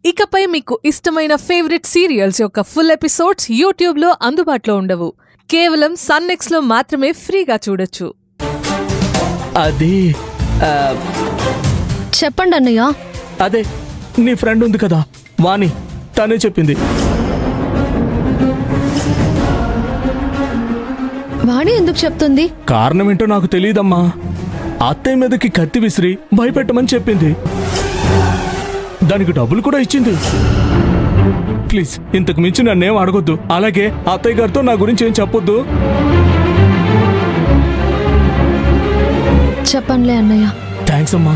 ఇకపై మీకు ఇష్టమైన ఫేవరెట్ సీరియల్స్ యొక్క ఫుల్ ఎపిసోడ్స్ యూట్యూబ్లో అందుబాటులో ఉండవు. కేవలం సన్నెక్స్లో మాత్రమే ఫ్రీగా చూడొచ్చు. అది చెప్పండి అన్నయ్య. అదే నీ ఫ్రెండ్ ఉంది కదా వాణి, తనే చెప్పింది. వాణి ఎందుకు చెప్తుంది? కారణం ఏంటో నాకు తెలియదమ్మా. అత్తయ్య మీదకి కత్తి విసిరి భయపెట్టమని చెప్పింది. దానికి డబ్బులు కూడా ఇచ్చింది. ప్లీజ్ ఇంతకు మించి నన్నేం అడగొద్దు. అలాగే అత్తయ్య గారితో నా గురించి ఏం చెప్పొద్దు. చెప్పనులే అన్నయ్య. థ్యాంక్స్ అమ్మా.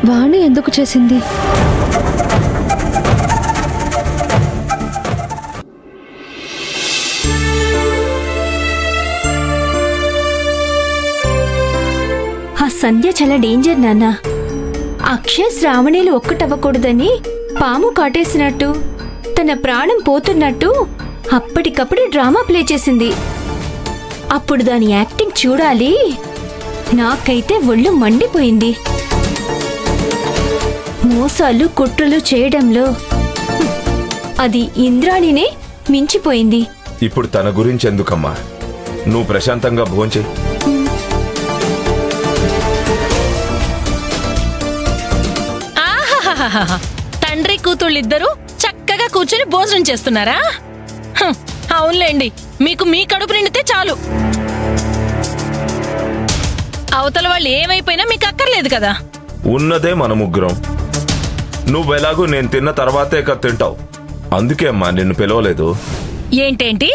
వాణి ఎందుకు చేసింది? ఆ సంధ్య చాలా డేంజర్ నాన్న. అక్షయ్ శ్రావణిలు ఒక్కటవ్వకూడదని పాము కాటేసినట్టు, తన ప్రాణం పోతున్నట్టు అప్పటికప్పుడు డ్రామా ప్లే చేసింది. అప్పుడు దాని యాక్టింగ్ చూడాలి. నాకైతే ఒళ్ళు మండిపోయింది. మోసాలు కుట్రలు చేయడంలో అది ఇంద్రాణినే మించిపోయింది. ఇప్పుడు తన గురించి ఎందుకమ్మా, నువ్వు ప్రశాంతంగా భోంచేయి. తండ్రి కూతుళ్ళిద్దరూ చక్కగా కూర్చుని భోజనం చేస్తున్నారా? అవునులేండి, మీకు మీ కడుపు నిండితే చాలు. అవతల వాళ్ళు ఏమైపోయినా మీకు అక్కర్లేదు కదా. ఉన్నదే మన ముగ్గురం. నువ్వెలాగూ నేను తిన్న తర్వాతే కదా తింటావు. అందుకే అమ్మా నిన్ను పిలవలేదు. ఏంటేంటి,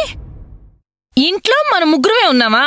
ఇంట్లో మన ముగ్గురమే ఉన్నామా?